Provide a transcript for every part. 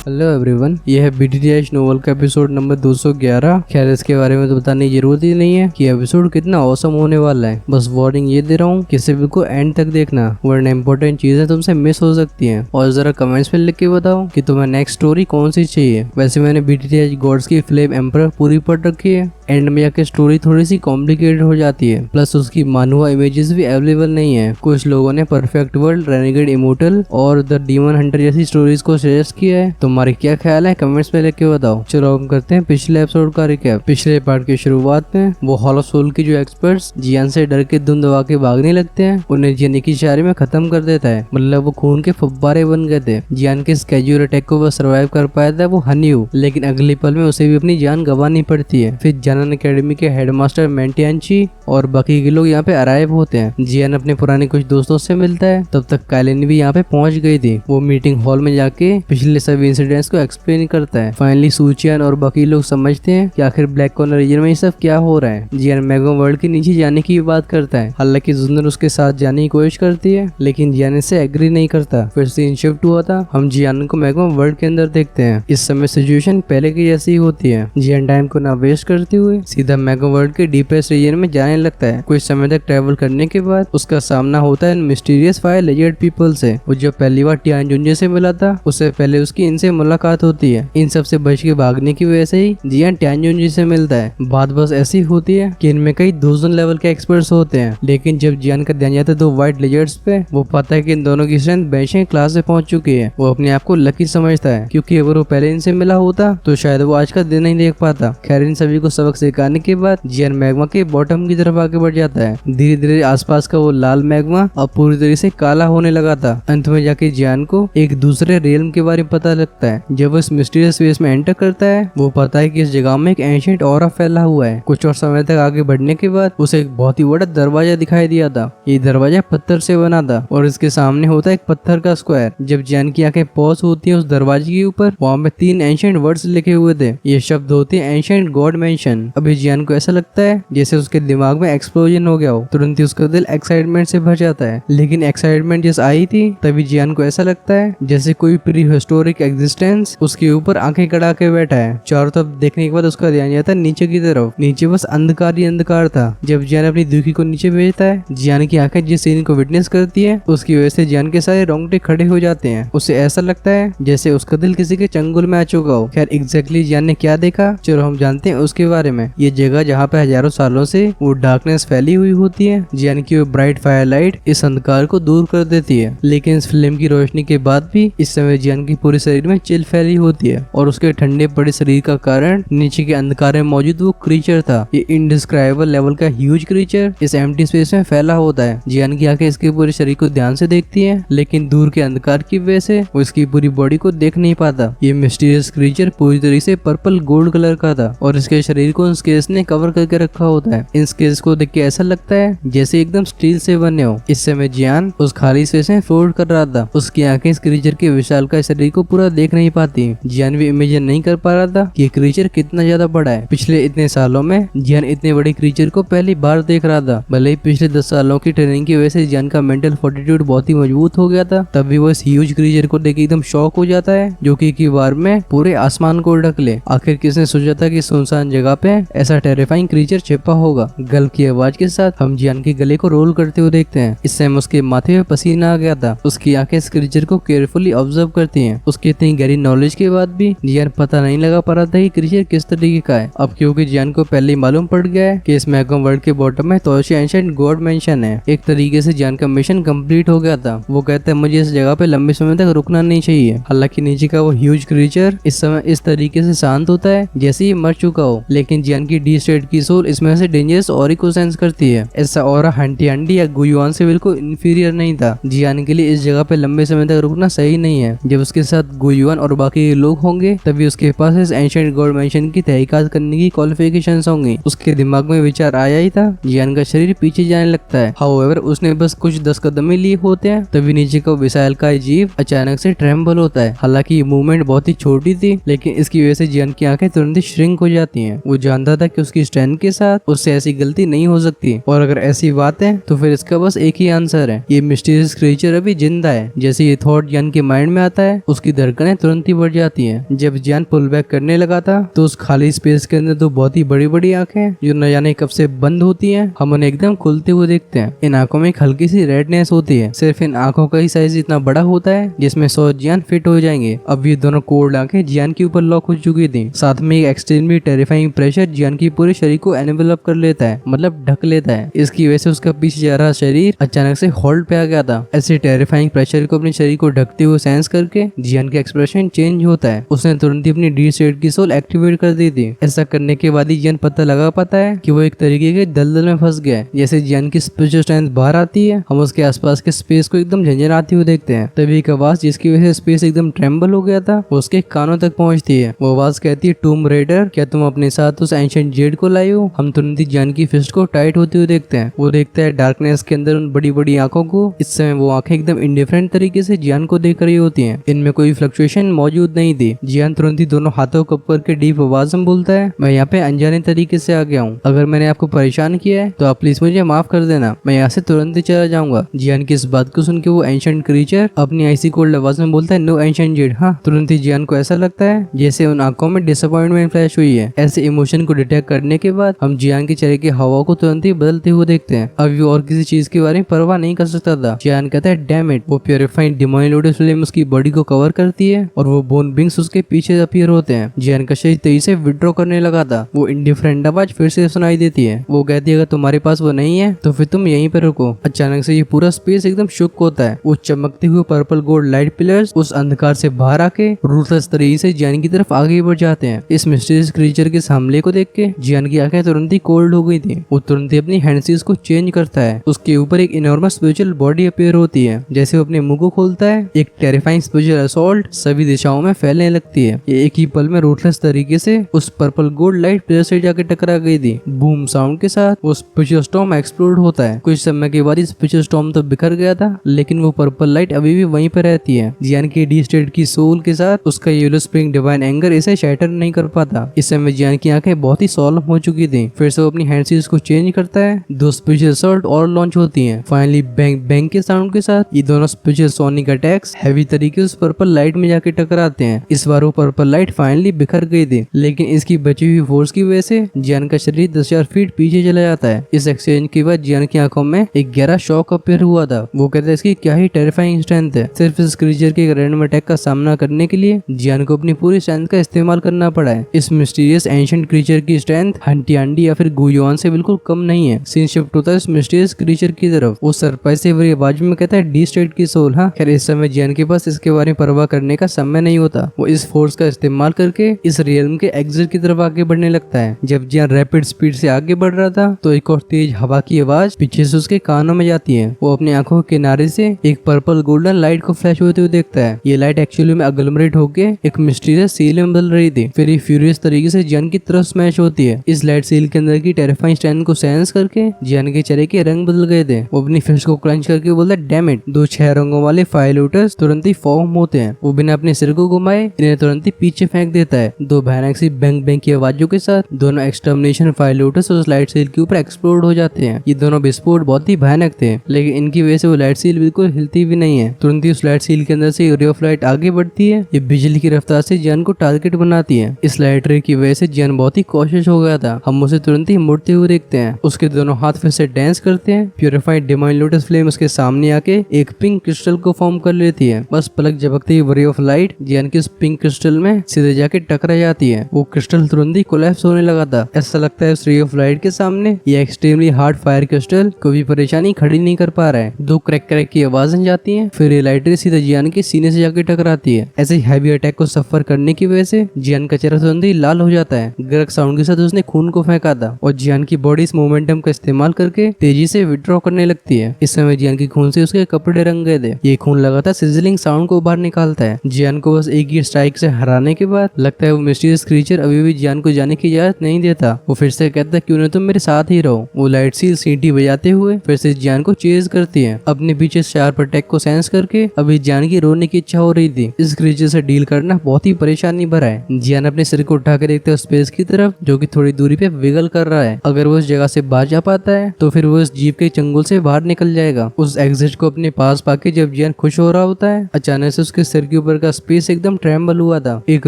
Hello everyone, ये है BTTH novel का एपिसोड नंबर 211। खैर इसके बारे में तो बताने की जरूरत ही नहीं है कि एपिसोड कितना औसम होने वाला है। बस वार्निंग ये दे रहा हूँ कि सिर्फ को एंड तक देखना, वरना इंपॉर्टेंट चीजें तुमसे मिस हो सकती हैं। और जरा कमेंट्स में लिख के बताओ कि तुम्हें नेक्स्ट स्टोरी कौन सी चाहिए। वैसे मैंने BTTH गॉड्स की फ्लेम एम्परर पूरी पढ़ रखी है। एंड में जाके स्टोरी थोड़ी सी कॉम्प्लिकेटेड हो जाती है, प्लस उसकी मानुआ इमेजेस भी अवेलेबल नहीं है। कुछ लोगों ने परफेक्ट वर्ल्ड, रेनेगेड इमोर्टल और द डीमन हंटर जैसी स्टोरीज को सजेस्ट किया है। तुम्हारे क्या ख्याल है कमेंट्स में लिख के बताओ। चलो हम करते हैं पिछले एपिसोड का रिकैप। पिछले पार्ट की शुरुआत में वो हॉलो सोल की जो एक्सपर्ट्स जियान से डर के दुम दबा के भागने लगते हैं, उन्हें जियान की शायरी में खत्म कर देता है। मतलब वो खून के फब्बारे बन गए थे। जियान के स्केड्यूल अटैक को वो सर्वाइव कर पाया था वो हनीयू, लेकिन अगली पल में उसे भी अपनी जान गंवानी पड़ती है। फिर जानन एकेडमी के हेडमास्टर मेंटियांची और बाकी के लोग यहाँ पे अराइव होते हैं। जियान अपने पुराने कुछ दोस्तों से मिलता है। तब तक काइलिन भी यहाँ पे पहुंच गई थी। वो मीटिंग हॉल में जाके पिछले सभी इंसिडेंट्स को एक्सप्लेन करता है। फाइनली सूचियान और बाकी लोग समझते हैं कि आखिर ब्लैक कॉर्नर रीजन में ये सब क्या हो रहा है। जियान मैगम वर्ल्ड के नीचे जाने की बात करता है। हालांकि जुनर उसके साथ जाने की कोशिश करती है, लेकिन जियान इससे एग्री नहीं करता। फिर सीन शिफ्ट हुआ था। हम जियान को मैगम वर्ल्ड के अंदर देखते हैं। इस समय सिचुएशन पहले की जैसी ही होती है। जियान टाइम को ना वेस्ट करते हुए सीधा मैगम वर्ल्ड के डीपेस्ट रीजन में जाने लगता है। कुछ समय तक ट्रेवल करने के बाद उसका सामना होता है मिस्टीरियस फायर लेजर्ड पीपल से। वो जब पहली बार टियानजुंजे से मिला था, उससे पहले उसकी इनसे मुलाकात होती है। इन सब से बच के भागने की वजह से ही जियान टियानजुंजे से मिलता है। बात बस ऐसी होती है कि इनमें कई दोजन लेवल के एक्सपर्ट्स होते हैं, लेकिन जब जियान का ध्यान जाता है दो व्हाइट लेजर्ड्स पे, वो पाता है कि इन दोनों की स्ट्रेंथ बेशे क्लास से पहुंच चुकी है। वो अपने आप को लकी समझता है, क्योंकि अगर वो पहले इनसे मिला होता तो शायद वो आज का दिन नहीं देख पाता। खैर इन सभी को सबक सिखाने के बाद जियान मैग्मा के बॉटम की तरफ आगे बढ़ जाता है। धीरे धीरे आसपास का वो लाल मैग्मा अब पूरी तरह से काला होने लगा था। अंत में जाके जियान को एक दूसरे रियल्म के बारे में पता लगता है। जब वो इस मिस्टीरियस स्पेस में एंटर करता है, वो पता है कि इस जगह में एक एंशिएंट ऑरा फैला हुआ है। कुछ और समय तक आगे बढ़ने के बाद उसे एक बहुत ही बड़ा दरवाजा दिखाई दिया था। ये दरवाजा पत्थर से बना था और इसके सामने होता है एक पत्थर का स्क्वायर। जब जियान की आंखें पॉज होती है उस दरवाजे के ऊपर, वहाँ पे 3 एंशिएंट वर्ड्स लिखे हुए थे। ये शब्द होते हैं एंशिएंट गॉड मेंशन। अभी जियान को ऐसा लगता है जैसे उसके दिमाग में एक्सप्लोजन हो गया हो। तुरंत ही उसका दिल एक्साइटमेंट से भर जाता है। लेकिन एक्साइटमेंट जैसे आई थी, तभी जियान को ऐसा लगता है जैसे कोई प्री हिस्टोरिक एग्जिस्टेंस उसके ऊपर आंखें कड़ा के बैठा है। चारों तरफ देखने के बाद उसका ध्यान जाता है नीचे की तरफ। नीचे बस अंधकार ही अंधकार था। जब जियान अपनी दुखी को नीचे भेजता है, जियान की आंखें जिस सीन को विटनेस करती है, उसकी वजह से जियान के सारे रोंगटे खड़े हो जाते हैं। उसे ऐसा लगता है जैसे उसका दिल किसी के चंगुल में आ चुका हो। खैर एग्जैक्टली जियान ने क्या देखा, चलो हम जानते हैं उसके बारे में। ये जगह जहाँ पे हजारों सालों से वो डार्कनेस फैली हुई होती है, जियान की वो ब्राइट फायर लाइट इस अंधकार को दूर कर देती है। लेकिन इस फिल्म की रोशनी के बाद भी इस समय जियान की पूरे शरीर में चिल फैली होती है, और उसके ठंडे पड़े शरीर का कारण नीचे के अंधकार में मौजूद वो क्रीचर था। ये इनडिस्क्राइबल लेवल का ह्यूज क्रीचर इस एम्प्टी स्पेस में फैला होता है। जियान की आंखें इसके पूरे शरीर को ध्यान से देखती है, लेकिन दूर के अंधकार की वजह से वो इसकी पूरी बॉडी को देख नहीं पाता। ये मिस्टीरियस क्रीचर पूरी तरह से पर्पल गोल्ड कलर का था, और इसके शरीर को उन स्केल्स ने कवर करके रखा होता है। इन स्केल्स को देख के ऐसा लगता है जैसे एकदम स्टील से बने हो। इस समय जियान उस खाली स्पेस में फ्लोट कर रहा था। उसकी आंखें इस क्रीचर के विशालकाय शरीर को पूरा देख नहीं पाती। जियान भी इमेजिन नहीं कर पा रहा था कि क्रीचर कितना ज्यादा बड़ा है। पिछले इतने सालों में जियान इतने बड़े क्रीचर को पहली बार देख रहा था। भले ही पिछले 10 सालों की ट्रेनिंग की वजह से जियान का मेंटल फोर्टिट्यूड बहुत ही मजबूत हो गया था, तब भी वो इस ह्यूज क्रीचर को देख एकदम शॉक हो जाता है, जो कि एक बार में पूरे आसमान को ढक ले। आखिर किसने सोचा था कि सुनसान जगह पे ऐसा टेरिफाइंग क्रीचर छिपा होगा। गल की आवाज के साथ हम जियान के गले को रोल करते हुए देखते हैं। इस समय उसके माथे में पसीना आ गया था। उसकी आंखें इस क्रीचर को केयरफुली ऑब्जर्व करती हैं। उसकी इतनी गहरी नॉलेज के बाद भी जियान पता नहीं लगा पा रहा था कि क्रीचर किस तरीके का है। अब क्योंकि जियान को पहले ही मालूम पड़ गया है कि इस मैगम वर्ल्ड के बॉटम में तोशी एंशिएंट गॉड मेंशन है, एक तरीके से जियान का मिशन कंप्लीट हो गया था। वो कहता है मुझे इस जगह पे लंबे समय तक रुकना नहीं चाहिए। हालांकि नीचे का वो ह्यूज क्रीचर इस समय इस तरीके से शांत होता है जैसे ये मर चुका हो, लेकिन जियान की डी स्टेट की सोल इसमें से डेंजरस ऑरा को सेंस करती है। ऐसा ऑरा हंटी अंडी या गुयुआन से बिल्कुल इंफीरियर नहीं था। जियान के लिए इस जगह पे लंबे समय तक रुकना सही नहीं है। जब उसके साथ गुयुआन और बाकी लोग होंगे, तभी उसके पास इस एंशिएंट गॉड मेंशन की तहकीकात करने की क्वालिफिकेशंस होंगी। उसके दिमाग में विचार आया ही था। जियान का शरीर पीछे जाने लगता है। हाउएवर उसने बस कुछ 10 कदम ही लिए होते हैं, तभी नीचे का विशालकाय जीव अचानक से ट्रेम्बल होता है। हालांकि ये मूवमेंट बहुत ही छोटी थी, लेकिन इसकी वजह से जियान की आंखें तुरंत ही श्रिंक हो जाती हैं। वो जानता था कि उसकी स्ट्रेंथ के साथ उससे ऐसी गलती नहीं हो सकती, और अगर ऐसी बात है तो फिर इसका बस एक ही आंसर है, ये मिस्टीरियस क्रिएचर अभी जिंदा है। जैसे ये थॉट जियान के माइंड में आता है उसकी धड़कनें तुरंत ही बढ़ जाती हैं। जब जियान पुल बैक करने लगा था तो उस खाली स्पेस के अंदर दो बहुत ही बड़ी बड़ी आंखें जो न जाने कब से बंद होती हैं, हम उन्हें एकदम खुलते हुए देखते हैं। इन आंखों में एक हल्की सी रेडनेस होती है, सिर्फ इन आंखों का ही साइज इतना बड़ा होता है जिसमें 100 जियान फिट हो जाएंगे। अब ये दोनों कोल्ड आंखें जियान के ऊपर लॉक हो चुकी थी। साथ में एक एक्सट्रीमली टेरिफाइंग प्रेशर जियान की पूरे शरीर को एनवेलप कर लेता है, मतलब ढक लेता है। इसकी वजह से उसका पीछे जा रहा शरीर अचानक से होल्ड पे आ गया था। ऐसे टेरिफाइंग प्रेशर को अपने शरीर को ढकते हुए सेंस करके जियान का एक्सप्रेशन चेंज होता है। उसने तुरंत ही अपनी डी स्टेट की सोल एक्टिवेट कर दी थी। ऐसा करने के बाद ही जियान पता लगा पाता है कि वो एक तरीके के दलदल में फंस गया है। जैसे जियान की स्पिरिचुअल स्ट्रेंथ बाहर आती है, हम उसके आसपास के स्पेस को एकदम झंझनाती हुई देखते हैं। तभी एक आवाज जिसकी वजह से स्पेस एकदम ट्रेम्बल हो गया था वो उसके कानों तक पहुंचती है। वो आवाज कहती है, टूम रेडर, क्या तुम अपने साथ उस एंशिएंट जेड को लाए हो? हम तुरंत ही जियान की फिस्ट को टाइट होते हुए देखते हैं। वो देखता है डार्कनेस के अंदर उन बड़ी बड़ी आंखों को। इस समय वो आंखें एकदम इंडिफरेंट तरीके से जियान को देख रही होती हैं, इनमें कोई फ्लक्चुएशन मौजूद नहीं थी। जियान तुरंत ही दोनों हाथों को ऊपर के डीप आवाज में बोलता है, मैं यहाँ पे अनजाने तरीके से आ गया हूँ, अगर मैंने आपको परेशान किया है तो आप प्लीज मुझे माफ कर देना, मैं यहाँ से तुरंत ही चला जाऊंगा। जियान की इस बात को सुन के वो एंशिएंट क्रीचर अपनी आइसी कोल्ड आवाज में बोलता है, नो एंशिएंट जेड। हाँ, तुरंत ही जियान को ऐसा लगता है जैसे उन आंखों में डिसअपॉइंटमेंट फ्लैश हुई है। ऐसे इमोशन को डिटेक्ट करने के बाद हम जियान के चेहरे की हवा को तुरंत ही बदलते हुए देखते हैं। अब वो और किसी चीज के बारे में परवाह नहीं कर सकता था। जियान कहता है, डैम इट। वो प्यूरिफाइड डिवाइन लोटस फ्लेम उसकी बॉडी को कवर करती है और वो बोन बिंग्स उसके पीछे अपीयर होते हैं। जियान का शरीर तेजी से विड्रॉ करने लगा था। वो इंडिफरेंट आवाज फिर से सुनाई देती है। वो कहती है, अगर तुम्हारे पास वो नहीं है तो फिर तुम यहीं पे रुको। अचानक से ये पूरा स्पेस एकदम शुक होता है। वो चमकते हुए पर्पल गोल्ड लाइट पिलर्स उस अंधकार से बाहर आके रूथलेस तरीके से जियान की तरफ आगे बढ़ जाते हैं। इस मिस्टीरियस क्रीचर के हमले को देख के जियान की आंखें तुरंत ही कोल्ड हो गई थी। वो तुरंत ही अपनी हैंडसीज को चेंज करता है। उसके ऊपर एक इनॉर्मस स्पिरिचुअल बॉडी अपीयर होती है। जैसे वो अपने मुंह को खोलता है, एक टेरिफाइंग स्पिरिचुअल असॉल्ट सभी दिशाओं में फैलने लगती है। ये एक ही पल में रूथलेस तरीके से उस पर्पल गोल्ड लाइट पिलर से जाकर टकरा गई थी। बूम साउंड के साथ वो स्पिरिचुअल स्टॉर्म एक्सप्लोड होता है। कुछ समय के बाद स्पिरिचुअल स्टॉर्म तो बिखर गया था, लेकिन वो पर्पल लाइट अभी भी वहीं पर रहती है। जियान की डी स्टेट की सोल के साथ उसका येलो स्प्रिंग डिवाइन एंगर इसे शैटर नहीं कर पाता। इस समय जियान की आंखें बहुत ही सॉल्व हो चुकी थी। फिर से वो अपनी हैंडसीज को चेंज करता है। दो स्पिरिचुअल असॉल्ट और लॉन्च होती हैं। फाइनली बैंग बैंग के साउंड के साथ ये दोनों स्पिरिचुअल सोनिक अटैक्स हैवी तरीके से उस पर्पल लाइट में जाके टकराते हैं। इस बार वो पर्पल लाइट फाइनली बिखर गई थी, लेकिन इसकी बची हुई फोर्स की वजह से जियान का शरीर 10,000 फीट पीछे चला जाता है। इस एक्सचेंज के बाद जियान की आंखों में एक गहरा शॉक अपीयर हुआ था। वो कहता है, इसकी क्या ही टेरिफाइंग स्ट्रेंथ है। सिर्फ इस क्रीचर के रैंडम अटैक का सामना करने के लिए जियान को अपनी पूरी स्ट्रेंथ का इस्तेमाल करना पड़ा है। इस मिस्टीरियस एंशिएंट क्रीचर की स्ट्रेंथ हंटियांडी या फिर गुयोन से बिल्कुल कम नहीं है। सीन शिफ्ट होता है इस मिस्टीरियस क्रीचर की तरफ। वो सरप्राइज से भरी आवाज में कहता है, डी स्टेट की सोल। हाँ, खैर इस समय जियान के पास इसके बारे में परवाह करने का समय नहीं होता। वो इस फोर्स का इस्तेमाल करके इस रियल्म के एग्जिट की तरफ आगे बढ़ने लगता है। जब जियान रैपिड स्पीड से आगे बढ़ रहा था तो एक और तेज हवा की आवाज पीछे से उसके कानों में जाती है। वो अपनी आंखों के किनारे से एक पर्पल गोल्डन लाइट को फ्लैश होते हुए देखता है। ये लाइट एक्चुअली में अग्लोमरेट होके एक मिस्टीरियस सील में बदल रही थी। फिर ये फ्यूरियस तरीके से जियान की तरफ स्मैश होती है। इस लाइट सील के अंदर की टेरिफाइंग स्ट्रेंथ को सेंस करके जियान के चेहरे के रंग बदल गए थे। वो अपनी फिस्ट को क्रंच करके बोलता है, डैम इट। दो 6 रंगों वाले फायर लोटस तुरंत ही फॉर्म होते हैं। वो बिना अपने सिर को घुमाए इन्हें तुरंत ही पीछे फेंक देता है। दो भयानक सी बैंग बैंग की आवाजों के साथ दोनों एक्सटर्मिनेशन फायर लोटस उस लाइट सील के ऊपर एक्सप्लोड हो जाते हैं। ये दोनों विस्फोट बहुत ही भयानक थे, लेकिन इनकी वजह से वो लाइट सील बिल्कुल हिलती भी नहीं है। तुरंत ही उस लाइट सील के अंदर से रे ऑफ लाइट आगे बढ़ती है। ये बिजली की रफ्तार से जियान को टारगेट बनाती है। इस लाइट रे की वजह से जियान बहुत ही कॉशियस हो गया था। हम उसे तुरंत ही मुड़ते हुए देखते हैं। उसके दोनों हाथ फिर से डांस करते हैं। प्यूरिफाइड डिवाइन लोटस फ्लेम उसके सामने आके एक पिंक क्रिस्टल को फॉर्म कर लेती है। बस पलक झपकते ही रे ऑफ लाइट जियान की उस पिंक क्रिस्टल में सीधे जाके टकरा जाती है। वो क्रिस्टल तुरंत ही कोलैप्स होने लगा था। ऐसा लगता है उस रे ऑफ लाइट के सामने ये एक्सट्रीमली हार्ड फायर क्रिस्टल कोई भी परेशानी खड़ी नहीं कर पा रहा है। दो क्रैक क्रैक की आवाजें जाती हैं। फिर ये लाइट रे सीधे जियान के सीने से जाके टकराती है। ऐसे हैवी अटैक को सफर करने की वजह से जियान का चेहरा तुरंत ही लाल हो जाता है। गरक साउंड के साथ उसने खून को फेंका था और जियान की बॉडी इस मोमेंटम का इस्तेमाल करके तेजी से विड्रॉ करने लगती है। इस समय जियान की खून से उसके कपड़े रंग गए थे। ये खून लगातार सिजलिंग साउंड को बाहर निकालता है। जियान को बस एक ही स्ट्राइक से हराने के बाद लगता है वो मिस्टीरियस क्रीचर अभी भी जियान को जाने की इजाजत नहीं देता। वो फिर से कहता है, क्यों ना तुम मेरे साथ ही रहो। वो लाइट सील सीटी बजाते हुए फिर से जियान को चेज करती है। अपने पीछे शार्प अटैक को सेंस करके अभी जियान की रोने की इच्छा हो रही थी। इस क्रीचर से डील करना बहुत ही परेशानी भरा है। जियान अपने सिर को उठाकर देखते हुए स्पेस की तरफ जो कि थोड़ी दूरी पे विगल कर रहा है। अगर वो उस जगह से बाहर जा पाता है तो फिर वो उस जीप के चंगुल से बाहर निकल जाएगा। उस एग्जिट को अपने पास पाके जब जियान खुश हो रहा होता है, अचानक से उसके सिर के ऊपर का स्पेस एकदम ट्रेम्बल हुआ था। एक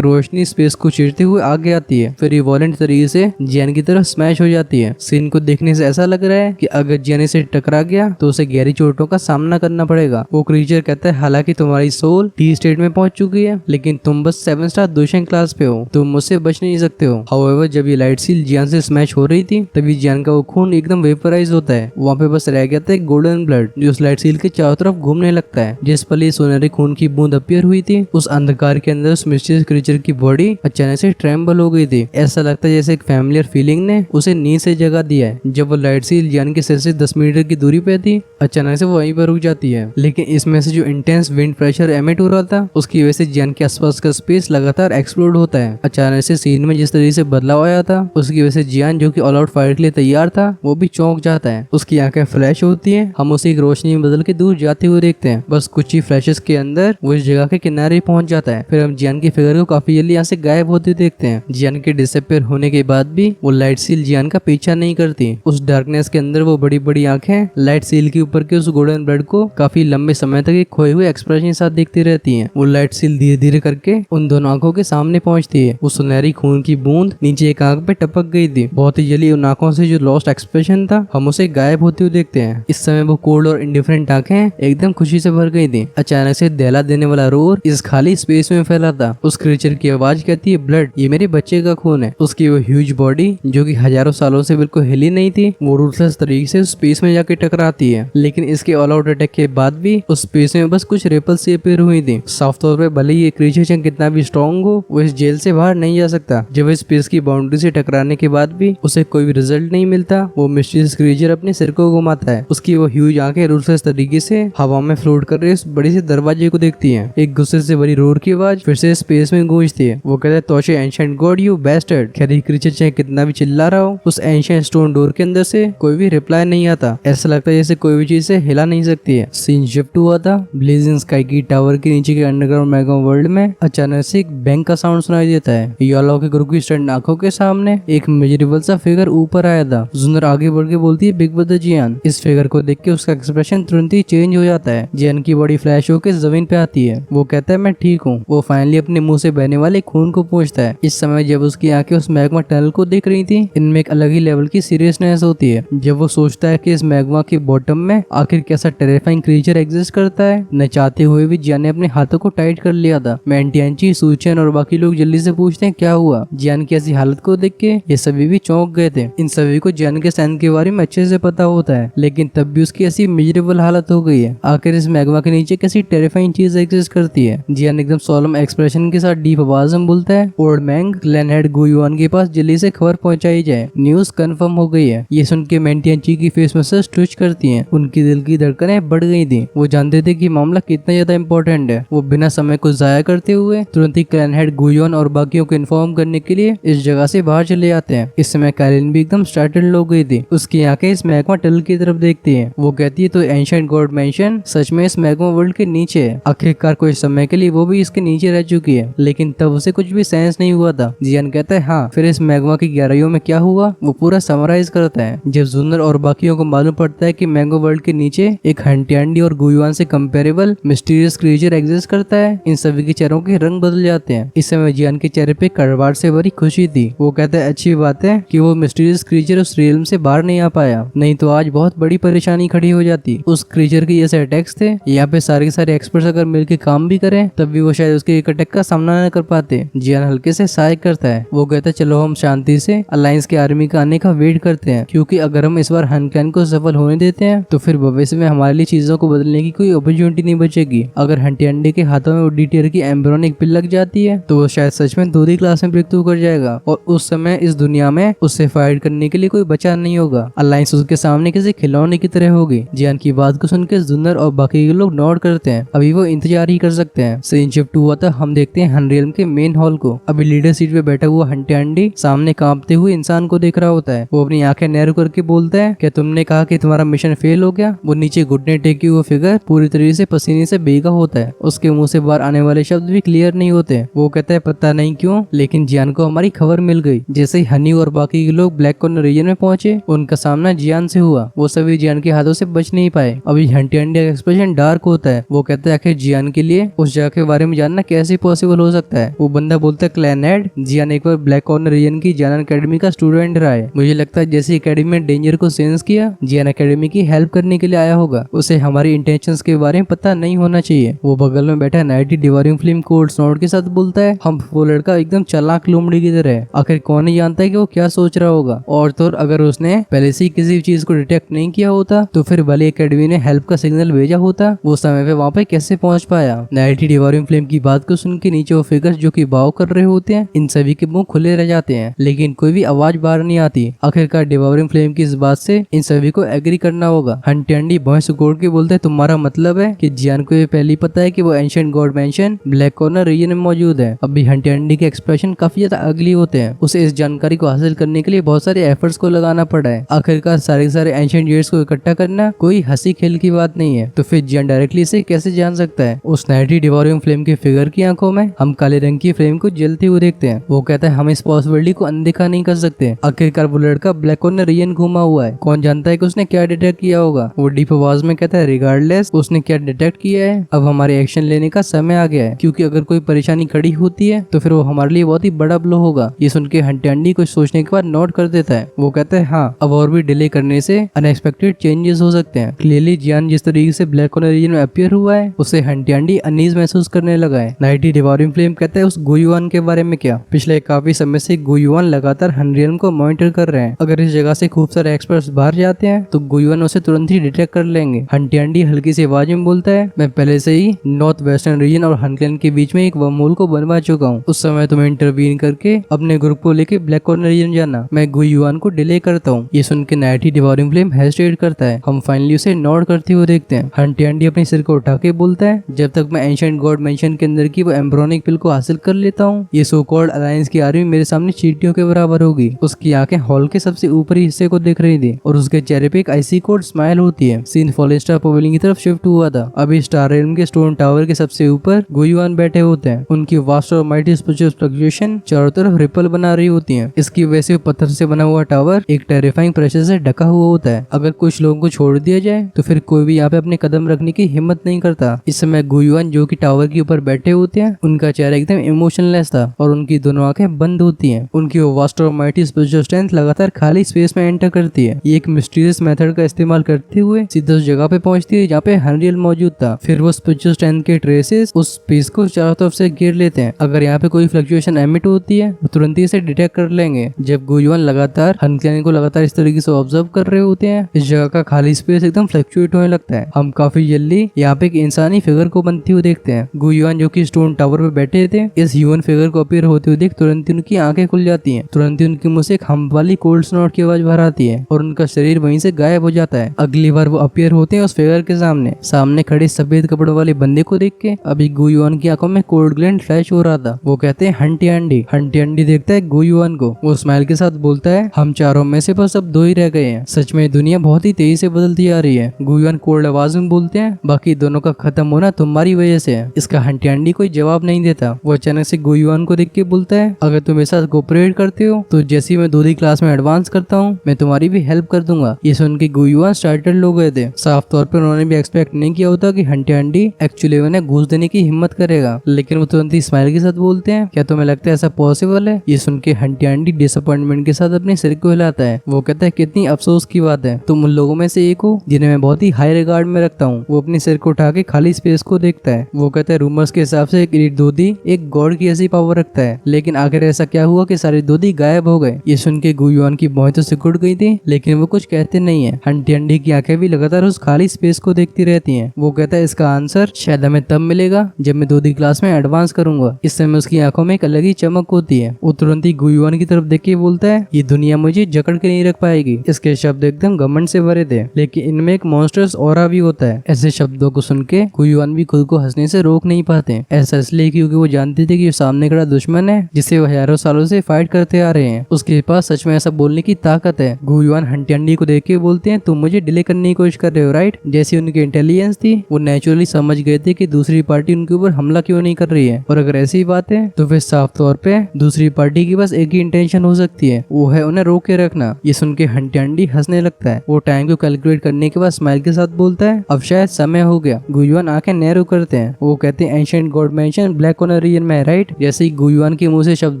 रोशनी स्पेस को चीरते हुए आगे आती है, फिर वॉलेंट तरीके से जियान की तरफ स्मैश हो जाती है। सीन को देखने से ऐसा लग रहा है कि अगर जियान इसे टकरा गया तो उसे गहरी चोटों का सामना करना पड़ेगा। वो क्रीचर कहता है हालांकि तुम्हारी सोल टी स्टेट में पहुंच चुकी है, लेकिन तुम बस 7 स्टार दूषण क्लास पे हो, तुम मुझसे बच नहीं सकते हो। हाउएवर जब ये लाइट सील जियान से स्मैश हो रही थी तभी जियान का वो खून एकदम वेपराइज होता है। वहाँ पे बस रह गया था एक गोल्डन ब्लड जो उस लाइट सील के चारों तरफ घूमने लगता है। जिस पल ये सुनहरी खून की बूंद अपीयर हुई थी, उस अंधकार के अंदर उस मिस्टीरियस क्रीचर की बॉडी अचानक से ट्रेम्बल हो गई थी। ऐसा लगता है जैसे एक फैमिलियर फीलिंग ने उसे नींद से जगा दिया है। जब वो लाइट सील जियान के सिर से 10 मीटर की दूरी पे थी, अचानक से वो वहीं पर रुक जाती है। लेकिन इसमें से जो इंटेंस विंड प्रेशर एमिट हो रहा था, उसकी वजह से जियान के आसपास का स्पेस लगातार एक्सप्लोड होता है। अचानक से सीन में जिस तरीके से बदलाव आया था, उसकी वजह से जियान जो कि ऑल आउट फाइट के लिए तैयार था, वो भी चौंक जाता है। उसकी आंखें फ्लैश होती है, हम उसे एक रोशनी में बदल के दूर जाते हुए देखते हैं। बस कुछ ही फ्लैशेस के अंदर वो इस जगह के किनारे पहुंच जाता है। फिर हम जियान की फिगर को काफी जल्दी यहाँ से गायब होते देखते हैं। जियान के डिसअपीयर होने के बाद भी वो लाइट सील जियान का पीछा नहीं करती। उस डार्कनेस के अंदर वो बड़ी बड़ी आंखें लाइट सील के ऊपर के उस गोल्डन ब्लड को काफी लंबे समय तक एक खोए हुए एक्सप्रेशन के साथ देखती रहती है। वो लाइट सील धीरे धीरे करके उन दोनों आंखों के सामने पहुंचती है। वो सुनहरी खून की बूंद नीचे एक आंख पे टपक गई थी। बहुत ही जल्दी उन आंखों से जो लॉस्ट एक्सप्रेशन था, हम उसे गायब होते हुए देखते हैं। इस समय वो कोल्ड और इंडिफरेंट आंखें एकदम खुशी से भर गई थी। अचानक से दहला देने वाला रोर इस खाली स्पेस में फैला था। उस क्रीचर की आवाज कहती है ब्लड, ये मेरे बच्चे का खून है। उसकी वो ह्यूज बॉडी जो कि हजारों सालों से बिल्कुल हिली नहीं थी, वो रूथलेस तरीके से स्पेस में जाके टकराती है। लेकिन इसके ऑल आउट अटैक के बाद भी उस स्पेस में बस कुछ रिपल्स से अपीयर हुई थी। साफ तौर पे भले ये क्रीचर चाहे कितना भी स्ट्रॉन्ग हो, वो इस जेल से बाहर नहीं जा सकता। जब इस स्पेस की बाउंड्री से टकराने के बाद भी उसे कोई भी रिजल्ट नहीं मिलता, वो मिस्टीरियस क्रीचर अपने सिर को घुमाता है। उसकी वो ह्यूज आंखें रूथलेस तरीके से हवा में फ्लोट कर रहे उस बड़े से दरवाजे को देखती हैं। एक गुस्से से भरी रोर की आवाज फिर से स्पेस में गूंजती है। वो कहता है तोशे एंशिएंट गॉड यू बेस्टर्ड। खैर ये क्रीचर चाहे कितना भी चिल्ला रहा हो, उस एंशिएंट स्टोन डोर के अंदर से कोई भी रिप्लाई नहीं आता। ऐसा लगता है जैसे कोई भी चीज से हिला नहीं सकती है। सीन शिफ्ट हुआ था ब्लेजिंग स्काई की टावर के नीचे के अंडरग्राउंड मेगा वर्ल्ड में। अचानक से एक बैंक का साउंड सुनाई देता है। येलो के ग्रुप की स्टैंड आंखों के सामने एक मेजरेबल सा फिगर ऊपर आया था। जुनर आगे बढ़ के बोलती है बिग ब्रदर जियान। इस फिगर को देख के उसका एक्सप्रेशन तुरंत ही चेंज हो जाता है। जियान की बॉडी फ्लैश होकर जमीन पे आती है। वो कहता है मैं ठीक हूँ। वो फाइनली अपने मुंह से बहने वाले खून को पूछता है। इस समय जब उसकी आंखें उस मैग्मा टनल को देख रही थी, इनमें एक अलग ही लेवल की सीरियसनेस होती है। जब वो सोचता है कि इस मैग्मा के बॉटम में आखिर कैसा टेरिफाइंग क्रीचर एग्जिस्ट करता है, न चाहते हुए भी जियान ने अपने हाथों को टाइट कर लिया था। मेंटियांची, सूचन और बाकी लोग जल्दी से पूछते हैं क्या हुआ। जियान की ऐसी हालत को देख के ये सभी भी चौंक गए थे। इन सभी को जियान के स्ट्रेंथ के बारे में अच्छे से पता होता है, लेकिन तब भी उसकी ऐसी मिजरेबल हालत हो गई है। आखिर इस मैग्मा के नीचे कैसी टेरिफाइंग चीज एग्जिस्ट करती है। जियान एकदम सोलम एक्सप्रेशन के साथ डीप आवाज में बोलता है ओल्ड मैंग ग्लेनहेड गुयुआन के पास जल्दी से खबर पहुंचाई जाए, न्यूज कंफर्म हो गई है। ये सुन के मेंटियांची की फेस में से ट्विच करती हैं। उनकी दिल की धड़कनें बढ़ गई थी। वो जानते थे कि मामला कितना ज्यादा इंपॉर्टेंट है। वो बिना समय को जाया करते हुए तुरंत ही ग्लेनहेड गुयुआन और बाकियों को इन्फॉर्म करने के लिए इस जगह से बाहर चले जाते हैं। इस समय कैलिन भी एकदम स्टार्टल हो गई थी। उसकी आंखें इस मैग्मा टनल की तरफ देखती हैं। वो कहती है तो एंशिएंट गॉड मेंशन सच में इस मैग्मा वर्ल्ड के नीचे है। आखिरकार कुछ समय के लिए वो भी इसके नीचे रह चुकी है, लेकिन तब उसे कुछ भी सेंस नहीं हुआ था। जियान कहता है हाँ। फिर इस मैग्मा की गहराइयों में क्या हुआ वो पूरा समराइज करता है। जब जुनर और बाकियों को मालूम पड़ता है कि मैंगो वर्ल्ड के नीचे एक हंटियांडी और गुयुआन से कंपेरेबल मिस्टीरियस क्रीचर एग्जिस्ट करता है, इन सभी के चेहरों के रंग बदल जाते हैं। इस समय जियान के चेहरे पे कड़वाहट से भरी खुशी थी। वो कहता है अच्छी बात है कि वो मिस्टीरियस क्रीचर उस रियल्म से बाहर नहीं आ पाया, नहीं तो आज बहुत बड़ी परेशानी खड़ी हो जाती। उस क्रीचर के जैसे अटैक्स थे, यहाँ पे सारे एक्सपर्ट्स अगर मिलकर काम भी करें तब भी वो शायद उसके एक अटैक का सामना न कर पाते। जियान हल्के से सहाय करता है। वो कहता है चलो हम शांति से अलायंस के आर्मी का आने का वेट करते हैं, क्योंकि अगर हम इस बार हनक्लैन को सफल होने देते हैं तो फिर भविष्य में हमारे लिए चीजों को बदलने की कोई अपॉर्चुनिटी नहीं बचेगी। अगर हंटियांडी के हाथों में उडी टीयर की एम्ब्रियोनिक पिल लग जाती है तो वो शायद सच में दूसरी क्लास में मृत्यु कर जाएगा, और उस समय इस दुनिया में उससे फाइट करने के लिए कोई बचा नहीं होगा। अलायंस उसके सामने किसी खिलौने की तरह होगी। जियान की बात को सुनकर जुन्नर और बाकी के लोग नोट करते हैं। अभी वो इंतजार ही कर सकते हैं। सीन शिफ्ट हुआ था, हम देखते हैं हनरियल्म के मेन हॉल को। अभी लीडर सीट पे बैठा हुआ हंटियांडी सामने कांपते हुए इंसान को देख रहा होता है। वो अपनी आंखें नैरो करके बोलता है क्या तुमने कहा कि तुम्हारा मिशन फेल हो गया। वो नीचे घुटने टेके हुए फिगर पूरी तरीके से पसीने से भीगा होता है। उसके मुंह से बाहर आने वाले शब्द भी क्लियर नहीं होते। वो कहता है पता नहीं क्यों, लेकिन जियान को हमारी खबर खबर मिल गई। जैसे ही हनी और बाकी के लोग ब्लैक कॉर्नर रीजन में पहुंचे, उनका सामना जियान से हुआ। वो सभी जियान के हाथों से बच नहीं पाए। अभी हंटी अंडी का एक्सप्रेशन डार्क होता है। वो कहता है आखिर जियान के लिए उस जगह के बारे में जानना कैसे पॉसिबल हो सकता है। वो बंदा बोलता है क्लैन हेड, जियान एक बार ब्लैक कॉर्नर रीजन की जियान अकेडमी का स्टूडेंट रहा है। मुझे लगता है जैसे अकेडमी में डेंजर को सेंस किया, जियान अकेडमी की हेल्प करने के लिए आया होगा। उसे हमारी इंटेंशंस के बारे में पता नहीं होना चाहिए। वो बगल में बैठा नाइटी डिवारिंग फिल्म कोड स्नॉट के साथ बोलता है हम वो लड़का एकदम चालाक लोमड़ी की तरह है। आखिर कौन नहीं जानता है कि वो क्या सोच रहा होगा। और तो अगर उसने पहले से किसी चीज को डिटेक्ट नहीं किया होता तो फिर भले अकेडमी ने हेल्प का सिग्नल भेजा होता, वो समय पे वहाँ पे कैसे पहुंच पाया। नाइटी डिवारिंग फिल्म की बात को सुन के नीचे वो फिगर्स जो कि बाव कर रहे होते हैं, इन सभी के मुंह खुले रह जाते हैं, लेकिन कोई भी आवाज बाहर नहीं आती। आखिरकार डिवारिंग फिल्म की इस बात से इन सभी को एग्री करना होगा। हंटी अंडी भैंस कोड के बोलते हैं तुम्हारा मतलब है कि जियान को ये पहले पता है कि वो ancient god mansion black corner region में मौजूद है। अभी हंटी अंडी के एक्सप्रेशन काफी ज्यादा अगली होते हैं। उसे इस जानकारी को हासिल करने के लिए बहुत सारे एफर्ट्स को लगाना पड़ा है। आखिरकार सारे एंशिएंट जेट्स को इकट्ठा करना कोई हंसी खेल की बात नहीं है, तो फिर जियान डायरेक्टली इसे कैसे जान सकता है। उस नाइटी डिवारिंग फ्लेम के फिगर की आंखों में हम काले रंग की फ्लेम को जलते हुए देखते हैं। वो कहता है हम इस पॉसिबिलिटी को अनदेखा नहीं कर सकते। आखिरकार वो लड़का ब्लैक कॉर्नर रीजन घूमा हुआ है, कौन जानता है कि उसने क्या डिटेक्ट किया होगा। वो डीप आवाज में कहता है रिगार्डलेस उसने क्या डिटेक्ट किया है, अब हमारे एक्शन लेने का समय आ गया है, क्योंकि अगर कोई परेशानी खड़ी होती है तो फिर वो हमारे लिए बहुत ही बड़ा ब्लो होगा। ये सुन के हंटी अंडी कुछ सोचने के बाद नोट कर देता है। वो कहता है हाँ, अब और भी डिले करने से अनएक्सपेक्टेड चेंजेस हो सकते हैं। क्लियरली जियान जिस तरीके से ब्लैक कॉर्नर रीजन में अपीयर हुआ है, उससे हंटी अंडी अनईज महसूस करने लगा है। नाइटी डिवारिंग फ्लेम कहता है उस गुयुआन के बारे में क्या। पिछले काफी समय से गुयुआन लगातार हनरियन को मॉनिटर कर रहे हैं। अगर इस जगह से खूब सारे एक्सपर्ट्स बाहर जाते हैं तो गुयुआन उसे तुरंत ही डिटेक्ट कर लेंगे। हंटी अंडी हल्की सी आवाज में बोलता है मैं पहले से ही नॉर्थ वेस्टर्न रीजन और हनक्लेन के बीच में एक वर्महोल को बनवा चुका हूँ। उस समय तुम्हें इंटरवीन करके अपने ग्रुप को लेके ब्लैक कॉर्नर रीजन जाना, मैं गुयुआन को डिले करता हूँ। ये सुन के नाइटी डिवारिंग फ्लेम हेजिटेट करता है। हम फाइनली उसे नॉड करते हुए देखते हैं। हंटी अंडी अपने सिर को उठा के बोलता है जब तक मैं एंशिएंट गॉड मेंशन के अंदर की वो एम्ब्रोनिक पिल को हासिल कर लेता हूँ, ये सो कॉल्ड अलायंस की आर्मी मेरे सामने चींटियों के बराबर होगी। उसकी आंखें हॉल के सबसे ऊपरी हिस्से को देख रही थी और उसके चेहरे पे एक आइसी कोड स्माइल होती है। सीन फॉलन स्टार पवेलियन की तरफ शिफ्ट हुआ था। अभी स्टार रेलम के स्टोन टावर के सबसे ऊपर गुयुआन बैठे होते हैं। उनकी वास्ट और माइटी स्पिरिचुअल फ्लक्चुएशन चारों तरफ रिपल बना रही होती है। इसकी वजह से पत्थर से बना हुआ टावर एक टेरिफाइंग प्रेशर से ढका हुआ होता है। अगर कुछ लोगों को छोड़ दिया जाए तो फिर कोई भी यहाँ पे अपने कदम रखने की हिम्मत नहीं करता। इस समय गुयुआन जो कि टावर के ऊपर बैठे होते हैं, उनका चेहरा एकदम इमोशनलेस था और उनकी दोनों आंखें बंद होती हैं। उनकी वो वास्ट और माइटी स्पिरिचुअल स्ट्रेंथ लगातार खाली स्पेस में एंटर करती है। ये एक मिस्टीरियस मेथड का इस्तेमाल करते हुए सीधे उस जगह पे पहुंचती है जहाँ पे हनरियल मौजूद था। फिर वो स्पिरिचुअल स्ट्रेंथ के ट्रेसेस उस स्पेस को चारों तरफ से घेर लेते हैं। अगर यहाँ पे कोई फ्लक्चुएशन एमिट होती है तो तुरंत ही इसे डिटेक्ट कर लेंगे। जब गुयुआन लगातार हनक्लेन को लगातार इस तरीके से ऑब्जर्व कर रहे होते हैं, इस जगह का खाली स्पेस एकदम फ्लक्चुएट होने लगता है। हम काफी जल्दी यहाँ पे एक इंसानी फिगर को बनती हुई देखते हैं। गुयुआन जो कि स्टोन टावर पे बैठे थे, इस ह्यूमन फिगर को अपीयर होते हुए देख तुरंत ही उनकी आंखें खुल जाती हैं। तुरंत ही उनके मुंह से एक हम वाली कोल्ड स्नॉट की आवाज बाहर आती है और उनका शरीर वहीं से गायब हो जाता है। अगली बार वो अपीयर होते हैं उस फिगर के सामने खड़े सफेद कपड़ों वाले बंदे को देख के अभी गुयुआन की आंखों में कोल्ड ग्लैंड फ्लैश हो रहा था। वो कहते हैं हंटी अंडी। हंटी अंडी देखता है गुयुआन को, वो स्माइल के साथ बोलता है हम चारों में से बस अब दो ही रह गए हैं। सच में दुनिया बहुत ही तेजी से बदलती जा रही है। गुयुआन कोल्ड आवाज में बोलते हैं बाकी दोनों का खत्म होना तुम्हारी वजह से है। इसका हंटी अंडी कोई जवाब नहीं देता। वो अचानक से गुयुआन को देख के बोलता है अगर तुम मेरे साथ कोऑपरेट करते हो तो जैसे ही मैं दूसरी क्लास में एडवांस करता हूँ मैं तुम्हारी भी हेल्प कर दूंगा। ये सुन के गुयुआन स्टार्टल्ड हो गए थे। साफ तौर पर उन्होंने भी एक्सपेक्ट नहीं किया होता कि हंटी अंडी एक्चुअली उन्हें घूस देने की हिम्मत करेगा, लेकिन वो तुरंत ही स्माइल के साथ बोलते हैं क्या तुम्हें लगता है ऐसा पॉसिबल है। ये सुन के हंटी अंडी डिसअपॉइंटमेंट के साथ अपने सिर को हिलाता है। वो कहता है कितनी अफसोस की बात है, तुम उन लोगों में से एक हो जिन्हें मैं बहुत ही हाई रिगार्ड में रखता हूँ। वो अपने सिर को उठा के खाली स्पेस को देखता है। वो कहता है रूमर्स के हिसाब से एक एलीट दूधी एक गॉड की ऐसी पावर रखता है, लेकिन आखिर ऐसा क्या हुआ कि सारे दूधी गायब हो गए। ये सुन के गुयुआन की भौं तो सिकुड़ गई थी, लेकिन वो कुछ कहते नहीं है। हंटी अंडी की आंखें भी लगातार उस खाली स्पेस को देखती रहती हैं। वो कहता है इसका आंसर शायद हमें तब मिलेगा जब मैं दूसरी क्लास में एडवांस करूंगा। इस समय उसकी आंखों में एक अलग ही चमक होती है। वो तुरंत ही गुयुआन की तरफ देख के बोलता है ये दुनिया मुझे जकड़ के नहीं रख पाएगी। इसके शब्द एकदम घमंड से भरे थे, लेकिन इनमें एक मॉन्स्टर्स ऑरा भी होता है। ऐसे शब्दों को सुन के गुयुआन भी खुद को हंसने से रोक नहीं पाते। ऐसा इसलिए क्योंकि वो जानते थे कि सामने खड़ा दुश्मन है जिसे वो हजारों सालों से फाइट करते आ रहे हैं। उसके पास सच में ऐसा बोलने की ताकत है। गुयुआन हंटी अंडी को देख के बोलते हैं तुम मुझे डिले करने की कोशिश कर रहे हो राइट। जैसी उनकी इंटेलिजेंस थी वो नेचुरली समझ गए थे कि दूसरी पार्टी उनके ऊपर हमला क्यों नहीं कर रही है, और अगर ऐसी बात है तो फिर साफ तौर पे दूसरी पार्टी के पास एक ही इंटेंशन हो सकती है, वो है उन्हें रोक के रखना। ये सुन के हंटियांडी हंसने लगता है। वो टाइम को कैलकुलेट करने के बाद स्माइल के साथ बोलता है, अब शायद समय हो गया। गुयुआन आंखें नैरो करते हैं। वो कहते हैं, ancient god mansion black on region में, राइट? जैसे ही गुयुआन के मुंह से शब्द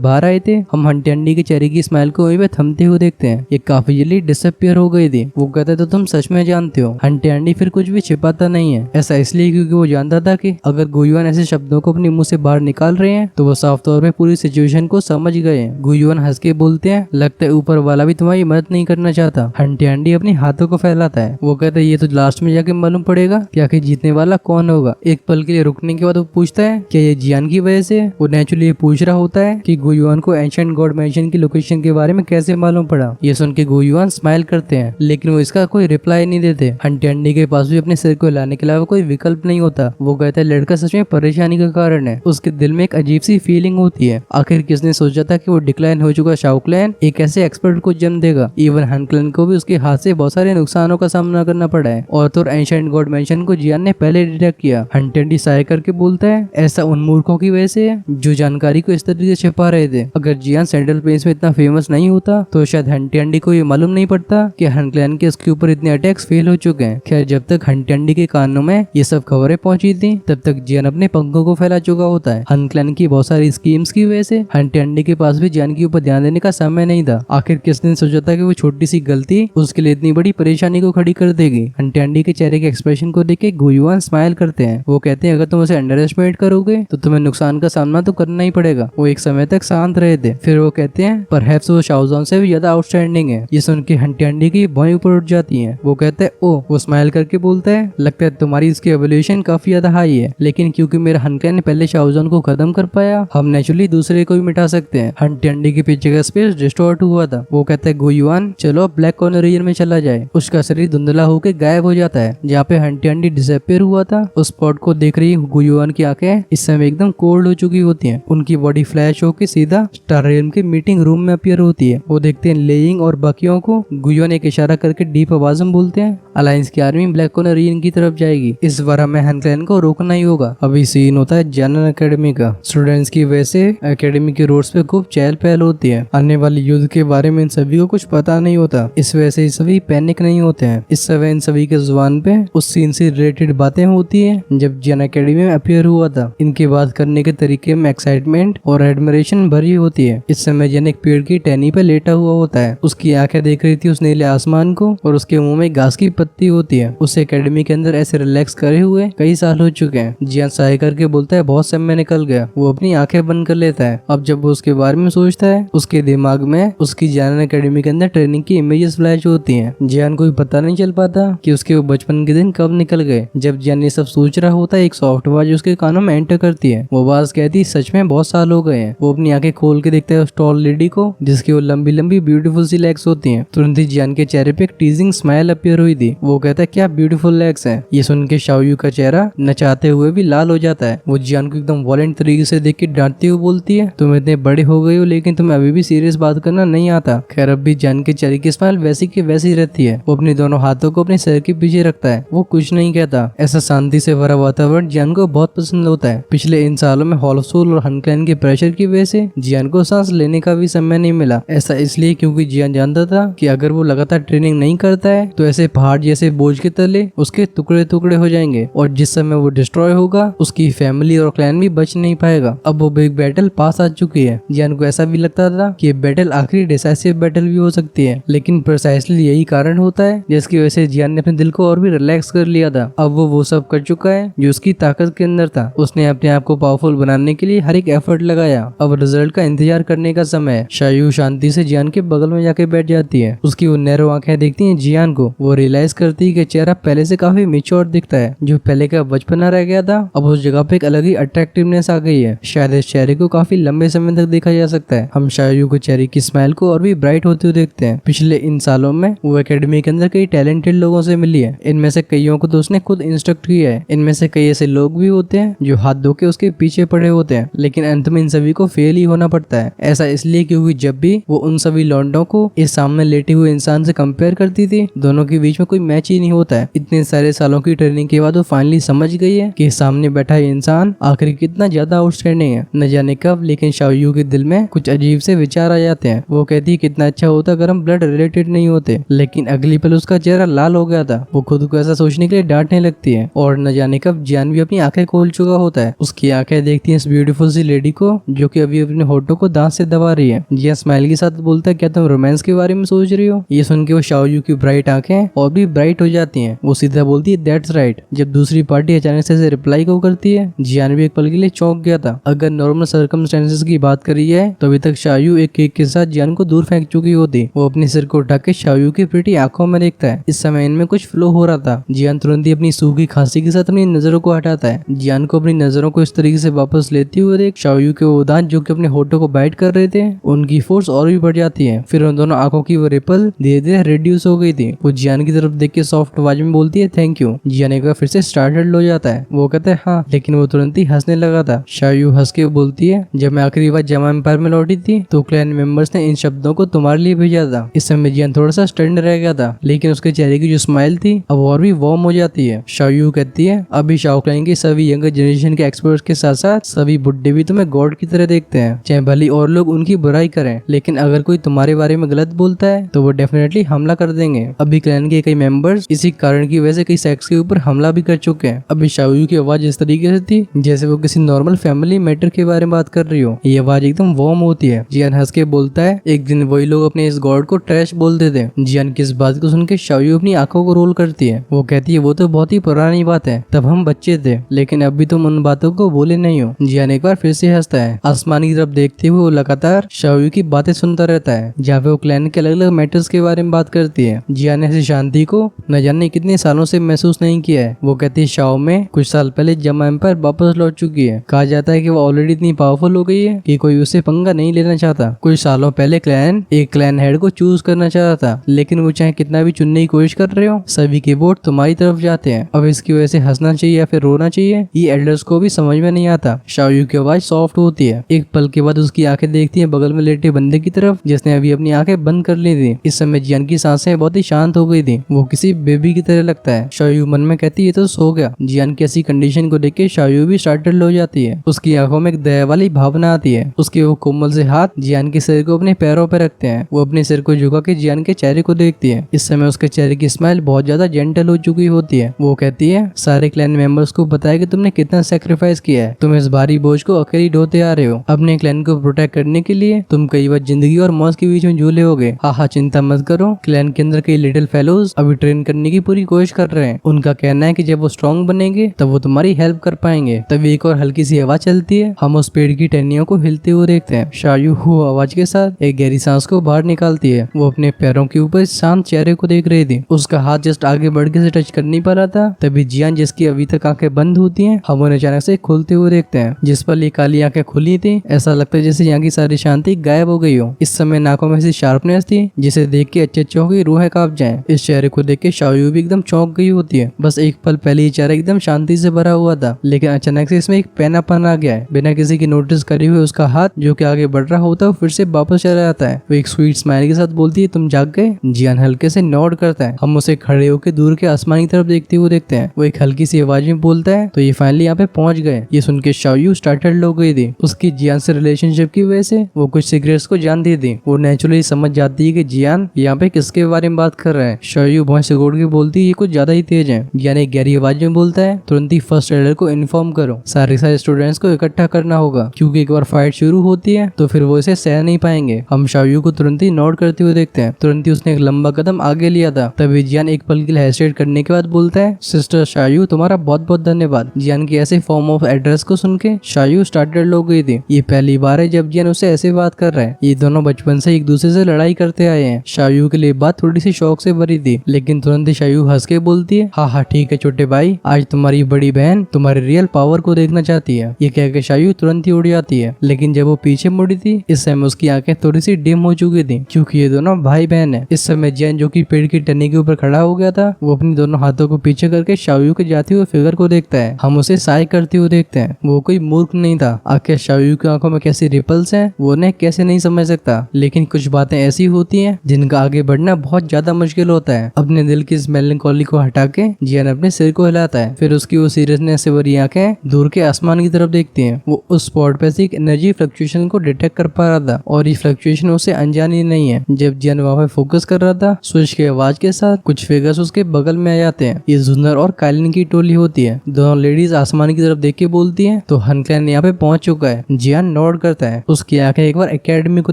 बाहर आए थे, हम हंटियांडी के चेहरे की स्माइल को वहीं पे थमते हुए देखते हैं। ये काफी जल्दी डिसअपियर हो गई थी। वो कहते, तो तुम सच में जानते हो? हंटियांडी फिर कुछ भी छिपाता नहीं है। ऐसा इसलिए क्योंकि वो जानता था कि अगर गुयुआन ऐसे शब्दों को अपने मुंह से बाहर निकाल रहे हैं तो वो साफ तौर पे पूरी सिचुएशन को समझ गए हैं। गुयुआन हंस के बोलते हैं, लगता है ऊपर वाला भी तुम्हारी मदद नहीं करना चाहता। हंटियांडी अपने हाथों को फैलाता है। वो कहता है, ये तो लास्ट में जाके मालूम पड़ेगा कि आखिर जीतने वाला कौन होगा। एक पल के लिए रुकने के बाद वो पूछता है, क्या ये जियान की वजह से? वो नेचुरली ये पूछ रहा होता है कि गुयुआन को एंशिएंट गॉड मेंशन की लोकेशन के बारे में कैसे मालूम पड़ा। ये सुन के गुयुआन स्माइल करते हैं, लेकिन वो इसका कोई रिप्लाई नहीं देते। हंटियांडी के पास भी अपने सिर को हिलाने के अलावा कोई विकल्प नहीं होता। वो कहता है, लड़का सच में परेशानी का कारण है। उसके दिल में एक अजीब सी फीलिंग होती है। आखिर किसने सोचा था कि वो डिक्लाइन हो चुका शाओ क्लैन एक ऐसे एक्सपर्ट को जन्म देगा। इवन हन क्लैन को भी उसके हाथ से बहुत सारे नुकसानों का सामना करना पड़ा है। और तो एंशिएंट गॉड मेंशन को जियान ने पहले डिटेक्ट किया। हंटियांडी साय करके बोलता है, ऐसा उन मूर्खों की वजह से है जो जानकारी को इस तरीके से छिपा रहे थे। अगर जियान सेंट्रल प्लेन्स में इतना फेमस नहीं होता तो शायद हंटियांडी को ये मालूम नहीं पड़ता कि हन क्लैन के उसके ऊपर इतने अटैक्स फेल हो चुके हैं। खैर, जब तक हंटियांडी के कानों में ये सब खबरें पहुंची थी तब तक जियान अपने पंखों को फैला चुका होता है। हन क्लैन की बहुत सारी स्कीम्स की वजह से हंटियांडी के पास भी जियान के ऊपर ध्यान देने का समय नहीं था। आखिर किसने सोचा था कि वो छोटी सी गलती उसके लिए इतनी बड़ी परेशानी को खड़ी कर देगी। हंटियांडी के चेहरे के एक्सप्रेशन को देख के गुयुआन स्माइल करते हैं। वो कहते हैं, अगर तुम उसे अंडर एस्टिमेट करोगे तो तुम्हें नुकसान का सामना तो करना ही पड़ेगा। वो एक समय तक शांत रहे थे। फिर वो कहते हैं, परहैप्स वो शाओजॉन से भी ज्यादा आउटस्टैंडिंग है। ये सुन के हंटियांडी की भौएं ऊपर उठ जाती हैं। वो कहते हैं, ओ। वो स्माइल करके बोलता है, लगता है तुम्हारी इसकी एवोल्यूशन काफी ज्यादा हाई है, लेकिन क्योंकि मेरा हनक्लैन ने पहले शाओजॉन को खत्म कर पाया, हम नेचुरली दूसरे को भी मिटा सकते हैं। हंटियांडी के पीछे का स्पेस डिस्टॉर्ट हुआ था। वो कहता है, गुयुआन चलो ब्लैक कॉर्नर रीजन में चला जाए। उसका शरीर धुंधला होकर गायब हो जाता है। जहाँ पे हंटियांडी डिसअपियर हुआ था उस स्पॉट को देख रही गुयुआन की आंखें इस समय एकदम कोल्ड हो चुकी होती हैं। उनकी बॉडी फ्लैश होकर सीधा स्टार रियल्म के मीटिंग रूम में अपीयर होती है। वो देखते हैं लेइंग और बाकियों को। गुयुआन एक इशारा करके डीप आवाज में बोलते हैं, अलायंस की आर्मी ब्लैक कॉर्नर रीजन की तरफ जाएगी। इस बार हमें हनक्लैन को रोकना ही होगा। अभी सीन होता है जनरल एकेडमी का। स्टूडेंट्स की वजह से एकेडमी के रोड्स पे खूब चहल पहल होती है। आने वाले युद्ध के बारे में इन सभी को कुछ पता नहीं होता। इस वजह से सभी पैनिक नहीं होते हैं। इस समय इन सभी के जुबान पे उस सीन से रिलेटेड बातें होती है जब जन एकेडमी में अपीयर हुआ था। इनकी बात करने के तरीके में एक्साइटमेंट और एडमिरेशन भरी होती है। इस समय जन एक पेड़ की टहनी पे लेटा हुआ होता है। उसकी आंखें देख रही थी उस नीले आसमान को और उसके मुंह में घास की पत्ती होती है। उस एकेडमी के अंदर ऐसे रिलैक्स करे हुए कई साल हो चुके हैं। जियान साय करके बोलता है, बहुत समय निकल गया। वो अपनी आंखें बंद कर लेता है। अब जब वो उसके बारे में सोचता है उसके दिमाग में उसकी जियान एकेडमी के अंदर ट्रेनिंग की इमेजेस फ्लैश होती हैं। जियान को भी पता नहीं चल पाता कि उसके वो बचपन के दिन कब निकल गए। जब जियान ये सब सोच रहा होता है एक सॉफ्ट आवाज उसके कानों में एंटर करती है। वो आवाज कहती है, सच में बहुत साल हो गए हैं। वो अपनी आंखें खोल के देखता है उस टॉल लेडी को जिसकी वो लंबी लंबी ब्यूटीफुल सी लेग्स होती हैं। तुरंत ही जियान के चेहरे पे एक टीजिंग स्माइल अपीयर हुई थी। वो कहता है, क्या ब्यूटीफुल लेग्स हैं। ये सुन के शाओयू का चेहरा नचाते हुए भी लाल हो जाता है। वो जियान को एकदम वॉलेंट तरीके से देख के डांटती हुई बोलती है, तुम इतने बड़े हो गए हो लेकिन तुम्हें अभी भी सीरियस बात करना नहीं आता। खैर, अब भी जियान के चेहरे की स्माइल वैसी की वैसी रहती है। वो अपने दोनों हाथों को अपने सर के पीछे रखता है। वो कुछ नहीं कहता। ऐसा शांति से भरा वातावरण जियान को बहुत पसंद होता है। पिछले इन सालों में होलो सोल और हनक्लैन के प्रेशर की वजह से जियान को सांस लेने का भी समय नहीं मिला। ऐसा इसलिए क्योंकि जियान जानता था कि अगर वो लगातार ट्रेनिंग नहीं करता है तो ऐसे पहाड़ जैसे बोझ के तले उसके टुकड़े टुकड़े हो जाएंगे और जिस समय वो डिस्ट्रॉय होगा उसकी फैमिली और क्लैन भी बच नहीं पाएगा। अब वो बिग बैटल पास आ चुकी है। जियान को ऐसा भी लगता था कि बैटल आखिरी डिसाइसिव बैटल भी हो सकती है, लेकिन प्रिसाइसली यही कारण होता है जिसकी वजह से जियान ने अपने दिल को और भी रिलैक्स कर लिया था। अब वो सब कर चुका है जो उसकी ताकत के अंदर था। उसने अपने आप को पावरफुल बनाने के लिए हर एक एफर्ट लगाया। अब रिजल्ट का इंतजार करने का समय है। शायू शांति से जियान के बगल में जाके बैठ जाती है। उसकी वो नैरो आंखें देखती हैं जियान को। वो रियलाइज करती है कि चेहरा पहले से काफी मैच्योर दिखता है। जो पहले का बचपना रह गया था अब उस जगह पे एक अलग ही अट्रैक्टिवनेस आ गई है। शायद इस चेहरे को काफी लंबे समय तक देखा जा सकता है। हम शायू के चेहरे की स्माइल को और भी ब्राइट होते हुए देखते हैं। पिछले इन सालों में वो एकेडमी के अंदर कई टैलेंटेड लोगों से मिली है। इनमें से कईयों को तो उसने खुद इंस्ट्रक्ट किया है। इनमें से कई ऐसे लोग भी होते हैं जो हाथ धो के उसके पीछे पड़े होते हैं, लेकिन अंत में इन सभी को फेल ही होना पड़ता है। ऐसा इसलिए क्योंकि जब भी वो उन सभी लौंडों को इस सामने लेटे हुए इंसान से कंपेयर करती थी दोनों के बीच में कोई मैच ही नहीं होता है। इतने सारे सालों की ट्रेनिंग के बाद वो फाइनली समझ गई है कि सामने बैठा इंसान आखिर कितना ज्यादा आउटस्टैंडिंग है। न जाने कब लेकिन शाओयू के दिल में कुछ अजीब से विचार आ जाते हैं। वो कहती है कितना अच्छा होता अगर हम ब्लड रिलेटेड नहीं होते, लेकिन अगली पल उसका चेहरा लाल हो गया था। वो खुद को ऐसा सोचने के लिए डांटने लगती है और न जाने कब जियान भी अपनी आंखें खोल चुका होता है। उसकी आंखें देखती हैं इस ब्यूटीफुल सी लेडी को जो कि अभी अपने होठों को दांत से दबा रही है। जियान स्माइल के साथ बोलता है क्या तुम रोमांस के बारे में सोच रही हो? ये सुन के वो शाओयू की ब्राइट आंखें और भी ब्राइट हो जाती हैं। वो सीधा बोलती है दैट्स राइट। जब दूसरी पार्टी अचानक से रिप्लाई को करती है, जियान भी एक पल के लिए चौंक गया था। अगर नॉर्मल सर्कमस्टेंसेस की बात करी है तो अभी तक शाओयू एक केक के साथ जियान को दूर फेंक चुकी होती। वो अपने सिर को उठा के शाओयू की प्रीटी आंखों में देखता है। इस समय इनमें कुछ फ्लो हो रहा था। जियान तुरंत ही अपनी सूखी खांसी के साथ अपनी नजरों को हटाता है। जियान को अपनी नजरों को इस तरीके से वापस लेते हुए देख शाओयू के वो दांत जो कि अपने होठों को बाइट कर रहे थे उनकी फोर्स और भी बढ़ जाती है। फिर उन दोनों आंखों की वो रिपल धीरे धीरे रिड्यूस हो गई थी। वो जियान की तरफ देख के सॉफ्ट आवाज में बोलती है थैंक यू। जियान एक बार फिर से स्टार्टल्ड हो जाता है। वो कहता है हाँ, लेकिन वो तुरंत ही हंसने लगा था। शाओयू हंस के बोलती है जब मैं आखिरी बार जमा एम्पायर में लौटी थी तो क्लैन मेंबर्स ने इन शब्दों को तुम्हारे लिए भेजा था। इस समय जियान थोड़ा सा स्टन्ड रह गया था, लेकिन उसके चेहरे की जो स्माइल थी अब और भी वार्म हो जाती है। शाओयू कहती है अभी शाओ क्लैन के सभी यंगर जनरेशन के एक्सपर्ट्स के साथ साथ सभी बुड्ढे भी तुम्हें गॉड की तरह देखते हैं। चाहे भली और लोग उनकी बुराई करें, लेकिन अगर कोई तुम्हारे बारे में गलत बोलता है तो वो डेफिनेटली हमला कर देंगे। अभी क्लैन के कई मेंबर्स इसी कारण की वजह से कई सेक्स के ऊपर हमला भी कर चुके हैं। अभी शाओयू की आवाज इस तरीके से थी जैसे वो किसी नॉर्मल फैमिली मैटर के बारे में बात कर रही हो। ये आवाज एकदम वार्म होती है। जियान हंस के बोलता है एक दिन वही लोग अपने इस गॉड को ट्रैश बोलते थे। जियान की इस बात को सुन के शाओयू अपनी आंखों को रोल करती है। वो कहती है वो तो बहुत ही पुरानी बात है, तब हम बच्चे थे, लेकिन अभी तुम उन बातों को बोले नहीं हो। जियान एक बार फिर से हंसता है। आसमान की तरफ देखते हुए वो लगातार शाओयू की बातें सुनता रहता है जहाँ पे वो क्लैन के अलग अलग मैटर्स के बारे में बात करती है। जियान ने ऐसी शांति को न जाने कितने सालों से महसूस नहीं किया है। वो कहती है शाओ में कुछ साल पहले जमा एम्पायर वापस लौट चुकी है। कहा जाता है कि वो ऑलरेडी इतनी पावरफुल हो गई है कि कोई उससे पंगा नहीं लेना चाहता। कुछ सालों पहले क्लैन एक क्लैन हेड को चूज करना चाहता था, लेकिन वो चाहे कितना भी चुनने की कोशिश कर रहे हो सभी के वोट तुम्हारी तरफ जाते हैं। अब इसकी वजह से हंसना चाहिए या फिर रोना चाहिए ये एल्डर्स को भी समझ में नहीं आता। शाओयू की आवाज सॉफ्ट होती है। एक पल के बाद उसकी आंखें देखती है बगल में लेटे बंदे की तरफ जिसने अभी अपनी आंखें बंद कर ली थी। इस समय जियान की सांसें बहुत ही शांत हो गई थी। वो किसी बेबी की तरह लगता है। शाओयू मन में कहती है तो सो गया। जियान की ऐसी कंडीशन को देख के शाओयू भी स्टार्टल्ड हो जाती है। उसकी आंखों में एक दया वाली भावना आती है। उसके वो कोमल से हाथ जियान के सिर को अपने पैरों पर रखते हैं। वो अपने सिर को झुका के जियान के चेहरे को देखती है। इस समय उसके चेहरे की स्माइल बहुत ज्यादा जेंटल हो चुकी होती है। वो कहती है सारे क्लैन मेंबर्स को बताया कि तुमने कितना सेक्रीफाइस किया है। तुम इस भारी बोझ को अकेली ढोते आ रहे हो। अपने क्लैन को प्रोटेक्ट करने के लिए तुम कई बार जिंदगी और मौत के बीच में झूले होगे। हाँ, चिंता मत करो। क्लैन के अंदर कई लिटिल फेलोज अभी ट्रेन करने की पूरी कोशिश कर रहे हैं। उनका कहना है कि जब वो स्ट्रॉन्ग बनेंगे तब वो तुम्हारी हेल्प कर पाएंगे। तभी एक और हल्की सी हवा चलती है। हम उस पेड़ की टहनियों को हिलते हुए देखते हैं। शाओयू हु आवाज के साथ एक गहरी सांस को बाहर निकालती है। वो अपने पैरों के ऊपर शांत चेहरे को देख रही थी। उसका हाथ जस्ट आगे बढ़ के से टच कर नहीं पा रहा था। तभी जियान जिसकी अभी तक आंखें बंद होती हैं हम उन्हें अचानक से खुलते हुए देखते हैं। जिस पर ये काली आंखें खुली थी ऐसा लगता है जैसे यहाँ की सारी शांति गायब हो गई हो। इस समय नाकों में से शार्पनेस थी जिसे देख के अच्छे की रूहें कांप जाएं। इस चेहरे को देख के शाओयू भी एकदम चौंक गई होती है। बस एक पल पहले ये चेहरा एकदम शांति से भरा हुआ था, लेकिन अचानक से इसमें एक पैनापन आ गया है। बिना किसी की नोटिस करे हुए उसका हाथ जो कि आगे बढ़ रहा होता है फिर से वापस चला जाता है। वो एक स्वीट स्माइल के साथ बोलती है तुम जाग गए। जियान हल्के से नॉड करता है। हम उसे खड़े होकर दूर के आसमान की तरफ देखते हुए देखते हैं। वो एक हल्की सी आवाज में बोलता है तो ये फाइनली यहाँ पे पहुंच गए। ये सुन के शाओयू स्टार्टल्ड हो गई थी। उसकी जियान से रिलेशनशिप की वजह से वो कुछ सीक्रेट्स को जानती थी। वो नेचुरली समझ जाती है कि जियान यहाँ पे किसके बारे में बात कर रहा है। शाओयू बहुत से गोड़ के बोलती है ये कुछ ज्यादा ही तेज है। जियान एक गहरी आवाज में बोलता है तुरंत ही फर्स्ट एडर को इन्फॉर्म करो। सारे स्टूडेंट्स को इकट्ठा करना होगा क्योंकि एक बार फाइट शुरू होती है तो फिर वो इसे सह नहीं पाएंगे। हम शाओयू को तुरंत ही नोट करते हुए देखते हैं। तुरंत ही उसने एक लंबा कदम आगे लिया था। तभी जियान एक पल के लिए हेजिटेट करने के बाद बोलता है सिस्टर शाओयू तुम्हारा बहुत बहुत धन्यवाद। जियान की ऐसे फॉर्म ऑफ एड्रेस को सुन के शाओयू स्टार्टल्ड हो गई थी। ये पहली बार है जब जियान उससे ऐसे बात कर रहा है। ये दोनों बचपन से एक दूसरे से लड़ाई करते आए हैं। शाओयू के लिए बात थोड़ी सी शौक से भरी थी, लेकिन तुरंत ही शाओयू हंस के बोलती है हाँ ठीक है छोटे भाई, आज तुम्हारी बड़ी बहन तुम्हारे रियल पावर को देखना चाहती है। ये कह के शाओयू तुरंत ही उड़ जाती है। लेकिन जब वो पीछे मुड़ी थी इस समय उसकी आंखें थोड़ी सी डिम हो चुकी थी क्योंकि ये दोनों भाई बहन है। इस समय जियान जो कि पेड़ की टहनी के ऊपर खड़ा हो गया था वो अपनी दोनों हाथों को पीछे करके शाओयू के जाते हुए फिगर को देखता है। हम उसे साय करते हुए देखते हैं। वो कोई मूर्ख नहीं था। आखिर शाओयू की आंखों में कैसी रिपल्स हैं वो उन्हें कैसे नहीं समझ सकता, लेकिन कुछ बातें ऐसी होती हैं जिनका आगे बढ़ना बहुत ज्यादा मुश्किल होता है। अपने दिल की इस मेलनकॉली को हटा के जियान अपने सिर को हिलाता है। फिर उसकी वो सीरियसनेस से भरी आंखें दूर के आसमान की तरफ देखती हैं। वो उस स्पॉट पे से एक एनर्जी फ्लक्चुएशन को डिटेक्ट कर पा रहा था और ये फ्लक्चुएशन उसे अनजानी नहीं है। जब जियान वहाँ पे फोकस कर रहा था, स्विच की आवाज के साथ कुछ फिगर्स उसके बगल में आ जाते हैं। ये जुन्नर और काइलिन की टोली होती है। दोनों लेडीज आसमान की तरफ देख के बोलती है तो हनक्लैन यहाँ पे पहुंच चुका है। जियान नोट करता है। उसकी आंखें एक बार एकेडमी को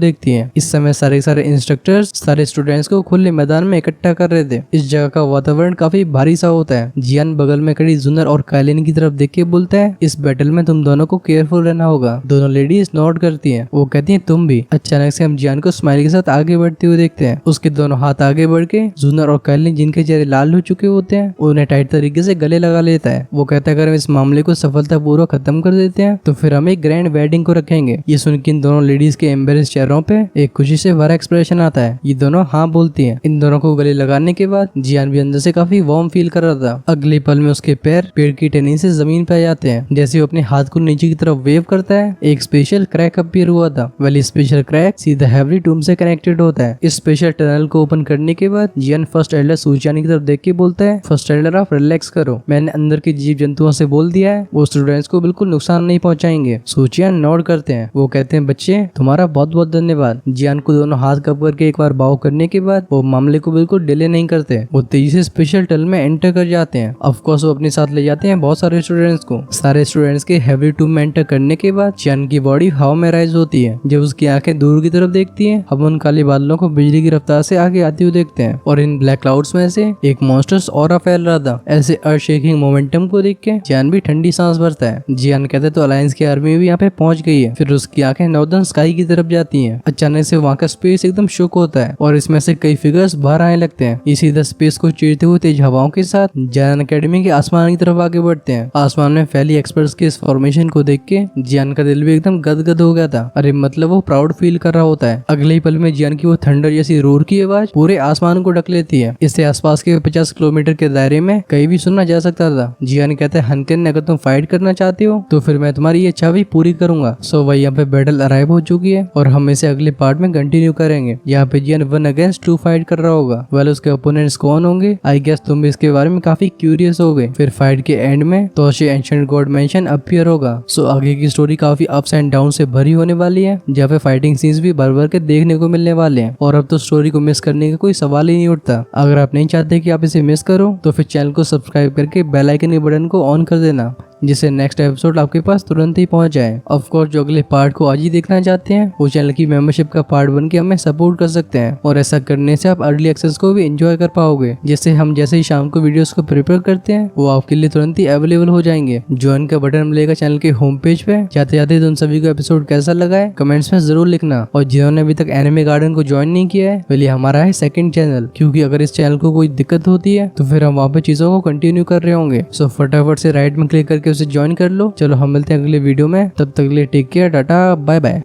देखती हैं। इस समय सारे इंस्ट्रक्टर्स सारे स्टूडेंट्स को खुले मैदान में इकट्ठा कर रहे थे। इस जगह का वातावरण काफी भारी सा होता है। जियान बगल में खड़ी जुन्नर और काइलिन की तरफ देख के बोलता है, इस बैटल में तुम दोनों को केयरफुल रहना होगा। दोनों लेडीज नोट करती हैं। वो कहती हैं तुम भी। अचानक से हम जियान को स्माइल के साथ आगे बढ़ते हुए देखते हैं। उसके दोनों हाथ आगे बढ़ के जुन्नर और काइलिन जिनके चेहरे लाल हो चुके होते हैं उन्हें टाइट तरीके से गले लगा लेता है। वो कहता है अगर हम इस मामले को सफलतापूर्वक खत्म कर देते हैं तो फिर हम एक ग्रैंड वेडिंग को रखेंगे। ये सुन के इन दोनों लेडीज के एम्बेरेस चेहरों पे एक खुशी से भरा एक्सप्रेशन आता है। ये दोनों हाँ बोलती हैं। इन दोनों को गले लगाने के बाद जियान भी अंदर से काफी वार्म फील कर रहा था। अगले पल में उसके पैर पेड़ की टहनी से जमीन पे आ जाते हैं। जैसे वो अपने हाथ को नीचे की तरफ वेव करता है, एक स्पेशल क्रैक अपीयर हुआ था। वाली स्पेशल क्रैक सीधा हेवरी टूम से कनेक्टेड होता है। इस स्पेशल टनल को ओपन करने के बाद जियान फर्स्ट एल्डर सूचियान की तरफ देख के बोलता है, फर्स्ट एल्डर आप रिलैक्स करो, मैंने अंदर के जीव जंतुओं से बोल दिया है, वो स्टूडेंट्स को बिल्कुल नुकसान नहीं पहुंचाएंगे। सूचियान नोट करते हैं। वो कहते हैं बच्चे तुम्हारा बहुत बहुत धन्यवाद। जियान को दोनों हाथ कप करके एक बार बाव करने के बाद वो मामले को बिल्कुल डिले नहीं करते। वो तेजी से स्पेशल टनल में एंटर कर जाते हैं। ऑफ कोर्स वो अपने साथ ले जाते हैं बहुत सारे स्टूडेंट्स को। सारे स्टूडेंट्स के हेवी टूम में एंटर करने के बाद जियान की बॉडी हवा में राइज होती है। जब उसकी आंखें दूर की तरफ देखती हैं, हम उन काले बादलों को बिजली की रफ्तार से आगे आते हुए देखते हैं और इन ब्लैक क्लाउड्स में से एक मॉन्स्टर्स ऑरा फैल रहा था। ऐसे अर्थ शेकिंग मोमेंटम को देख के जियान भी ठंडी सांस भरता है। जियान कहते तो अलायंस की आर्मी भी यहाँ पे पहुंच गई है। फिर उसकी आंखें नॉर्दर्न स्काई की तरफ जाती हैं। अचानक से वहाँ का स्पेस एकदम शॉक होता है और इसमें से कई फिगर्स बाहर आने लगते हैं। ये सीधा स्पेस को चीरते हुए तेज हवाओं के साथ जियान एकेडमी के आसमान की तरफ आगे बढ़ते हैं। आसमान में फैली एक्सपर्ट्स के इस फॉर्मेशन को देख के जियान का दिल भी एकदम गदगद हो गया था। अरे मतलब वो प्राउड फील कर रहा होता है। अगले ही पल में जियान की वो थंडर जैसी रोर की आवाज पूरे आसमान को ढक लेती है। इससे आसपास के 50 किलोमीटर के दायरे में कहीं भी सुनना जा सकता था। जियान कहते हैं हनकेन अगर तुम फाइट करना चाहते हो तो फिर मैं तुम्हारी ये इच्छा भी पूरी करूंगा। सो वही यहाँ पे बैटल अराइव हो चुकी है और हम इसे अगले पार्ट में कंटिन्यू करेंगे। यहाँ पे जियान 1 अगेंस्ट 2 फाइट कर रहा होगा। वेल उसके ओपोनेंट्स कौन होंगे आई गेस तुम भी इसके बारे में काफी क्यूरियस हो गए। फिर फाइट के एंड में Toshi ancient god mention appear होगा। सो आगे की स्टोरी काफी अप्स एंड डाउन से भरी होने वाली है, जहाँ पे फाइटिंग सीन्स भी भर भर के देखने को मिलने वाले हैं और अब तो स्टोरी को मिस करने का कोई सवाल ही नहीं उठता। अगर आप नहीं चाहते कि आप इसे मिस करो तो फिर चैनल को सब्सक्राइब करके बेल आइकन के बटन को ऑन कर देना, जिससे नेक्स्ट एपिसोड आपके पास तुरंत ही पहुंच जाए। ऑफ कोर्स जो अगले पार्ट को आज ही देखना चाहते हैं वो चैनल की मेंबरशिप का पार्ट बन के हमें सपोर्ट कर सकते हैं और ऐसा करने से आप अर्ली एक्सेस को भी एंजॉय कर पाओगे, जिससे हम जैसे ही शाम को वीडियोस को प्रिपेयर करते हैं वो आपके लिए तुरंत ही अवेलेबल हो जाएंगे। ज्वाइन का बटन मिलेगा चैनल के होम पेज पे। जाते जाते तो उन सभी को एपिसोड कैसा लगा है कमेंट्स में जरूर लिखना। और जिन्होंने अभी तक एनिमे गार्डन को ज्वाइन नहीं किया है वही हमारा है सेकंड चैनल, क्योंकि अगर इस चैनल को कोई दिक्कत होती है तो फिर हम वहाँ पे चीजों को कंटिन्यू कर रहे होंगे। सो फटाफट से राइट में क्लिक करके उसे ज्वाइन कर लो। चलो हम मिलते हैं अगले वीडियो में, तब तक के लिए take care, tata, bye bye.